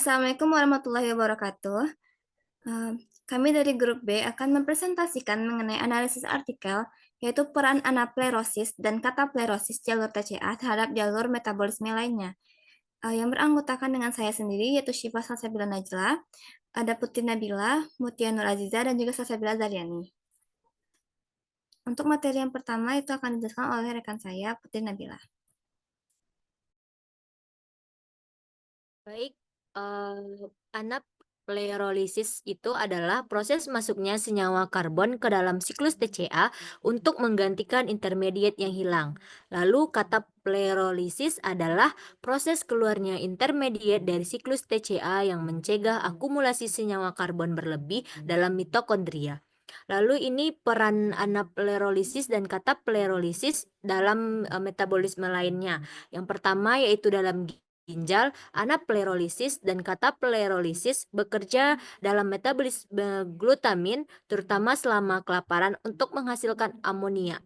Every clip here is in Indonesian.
Assalamualaikum warahmatullahi wabarakatuh. Kami dari grup B akan mempresentasikan mengenai analisis artikel, yaitu peran anaplerosis dan kataplerosis jalur TCA terhadap jalur metabolisme lainnya. Yang beranggotakan dengan saya sendiri, yaitu Syifa Salsabila Najla, ada Putri Nabila, Mutia Nur Aziza, dan juga Salsabila Zaryani. Untuk materi yang pertama itu akan dijelaskan oleh rekan saya, Putri Nabila. Baik, anaplerolisis itu adalah proses masuknya senyawa karbon ke dalam siklus TCA untuk menggantikan intermediate yang hilang. Lalu kataplerolisis adalah proses keluarnya intermediate dari siklus TCA yang mencegah akumulasi senyawa karbon berlebih dalam mitokondria. Lalu ini peran anaplerolisis dan kataplerolisis dalam metabolisme lainnya. Yang pertama yaitu dalam ginjal, anaplerolisis dan kataplerolisis bekerja dalam metabolisme glutamin, terutama selama kelaparan untuk menghasilkan amonia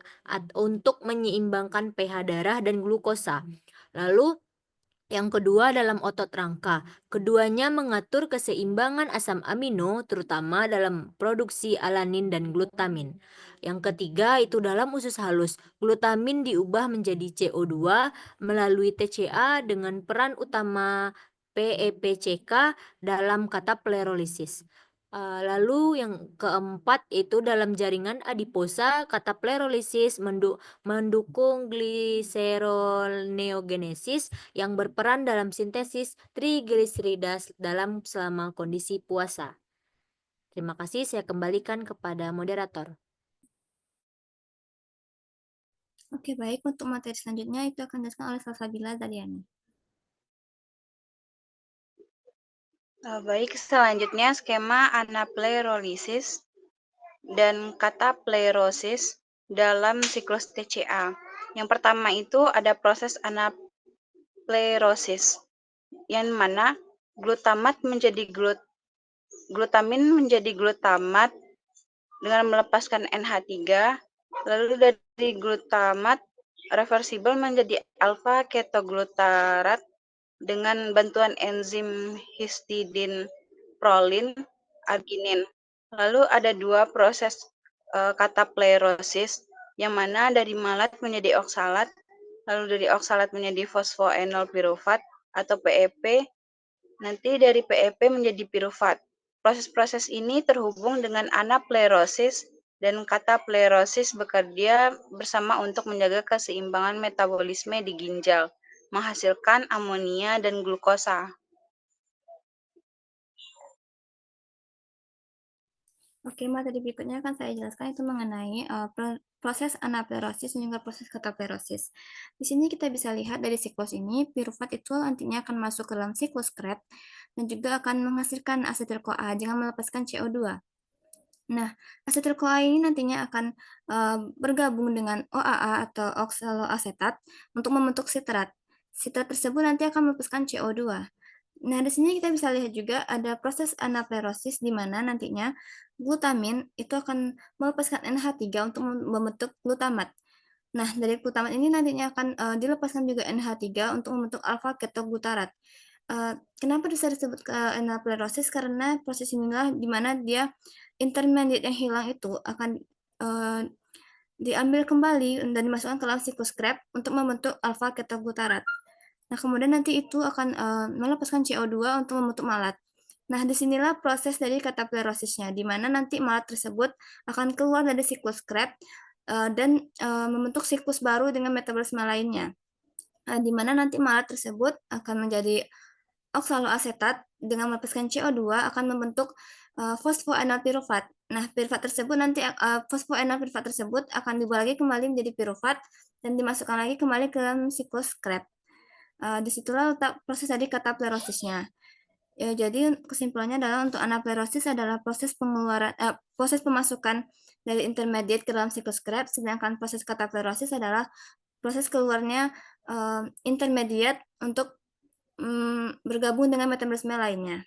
untuk menyeimbangkan pH darah dan glukosa. Lalu yang kedua dalam otot rangka. Keduanya mengatur keseimbangan asam amino terutama dalam produksi alanin dan glutamin. Yang ketiga itu dalam usus halus. Glutamin diubah menjadi CO2 melalui TCA dengan peran utama PEPCK dalam kataplerolisis. Lalu yang keempat itu dalam jaringan adiposa kataplerolisis mendukung gliserolneogenesis yang berperan dalam sintesis trigliserida dalam selama kondisi puasa. Terima kasih, saya kembalikan kepada moderator. Oke, baik. Untuk materi selanjutnya itu akan dijelaskan oleh Salsabila Zaryani. Baik, selanjutnya skema anaplerolisis dan kataplerosis dalam siklus TCA. Yang pertama itu ada proses anaplerosis, yang mana glutamin menjadi glutamat dengan melepaskan NH3, lalu dari glutamat reversibel menjadi alfa ketoglutarat dengan bantuan enzim histidin prolin arginin. Lalu ada dua proses kataplerosis, yang mana dari malat menjadi oksalat, lalu dari oksalat menjadi fosfoenol pirufat atau PEP, nanti dari PEP menjadi pirufat. Proses-proses ini terhubung dengan anaplerosis dan kataplerosis bekerja bersama untuk menjaga keseimbangan metabolisme di ginjal, menghasilkan amonia dan glukosa. Oke, materi berikutnya akan saya jelaskan itu mengenai proses anaplerosis dan juga proses kataplerosis. Di sini kita bisa lihat dari siklus ini, piruvat itu nantinya akan masuk ke dalam siklus Krebs dan juga akan menghasilkan asetil-CoA dengan melepaskan CO2. Nah, asetil-CoA ini nantinya akan bergabung dengan OAA atau oksaloasetat untuk membentuk sitrat. Sitrat tersebut nanti akan melepaskan CO2. Nah, di sini kita bisa lihat juga ada proses anaplerosis di mana nantinya glutamin itu akan melepaskan NH3 untuk membentuk glutamat. Nah, dari glutamat ini nantinya akan dilepaskan juga NH3 untuk membentuk alfa ketoglutarat. Kenapa bisa disebut anaplerosis? Karena proses inilah di mana dia intermediate yang hilang itu akan diambil kembali dan dimasukkan ke dalam siklus Krebs untuk membentuk alfa ketoglutarat. Nah, kemudian nanti itu akan melepaskan CO2 untuk membentuk malat. Nah, disinilah proses dari kataplerosisnya, di mana nanti malat tersebut akan keluar dari siklus Krebs dan membentuk siklus baru dengan metabolisme lainnya. Di mana nanti malat tersebut akan menjadi oksaloasetat dengan melepaskan CO2 akan membentuk fosfoenol pirufat. Nah, pirufat tersebut nanti fosfoenol pirufat tersebut akan dibuat lagi kembali menjadi pirufat dan dimasukkan lagi kembali ke dalam siklus Krebs. Disitulah letak proses tadi kataplerosisnya. Ya, jadi kesimpulannya adalah untuk anaplerosis adalah proses pemasukan dari intermediate ke dalam siklus Krebs, sedangkan proses kataplerosis adalah proses keluarnya intermediate untuk bergabung dengan metabolisme lainnya.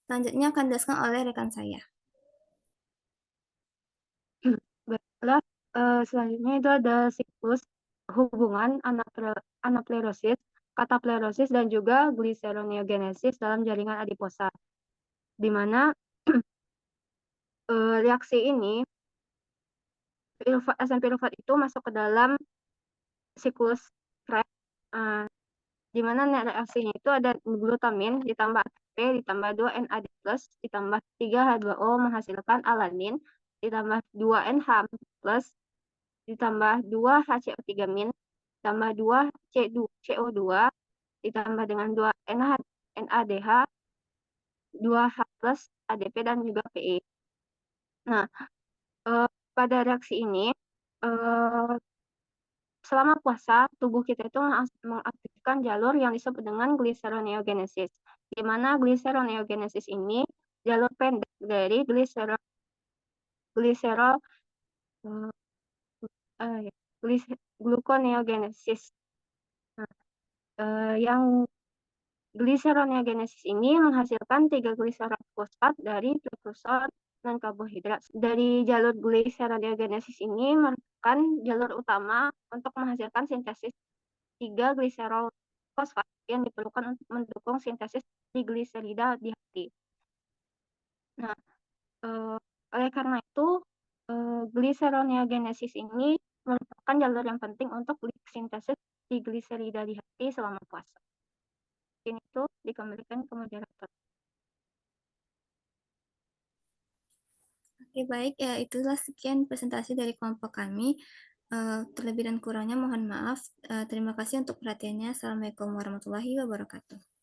Selanjutnya akan dijelaskan oleh rekan saya. Baiklah, selanjutnya itu ada siklus hubungan anaplerosis kataplerosis dan juga gliseroneogenesis dalam jaringan adiposa. Di mana reaksi ini asam pirufat itu masuk ke dalam siklus Krebs, di mana reaksinya itu ada glutamin ditambah ATP ditambah 2 NAD+ ditambah 3 H2O menghasilkan alanin ditambah 2 NH+ ditambah 2 HCO3- ditambah 2 CO2 ditambah dengan 2 NADH 2H+ ADP dan juga PE. Nah, pada reaksi ini selama puasa, tubuh kita itu mengaktifkan jalur yang disebut dengan gliseroneogenesis, di mana gliseroneogenesis ini jalur pendek dari gluconeogenesis. Nah, yang gliseroneogenesis ini menghasilkan 3 gliserol fosfat dari prekursor non karbohidrat. Dari jalur gliseroneogenesis ini merupakan jalur utama untuk menghasilkan sintesis 3 gliserol fosfat yang diperlukan untuk mendukung sintesis trigliserida di hati. Nah, oleh karena itu gliseroneogenesis ini merupakan jalur yang penting untuk sintesis trigliserida di hati selama puasa. Ini itu dikembalikan ke moderator. Oke, baik. Ya, itulah sekian presentasi dari kelompok kami. Terlebih dan kurangnya mohon maaf. Terima kasih untuk perhatiannya. Assalamualaikum warahmatullahi wabarakatuh.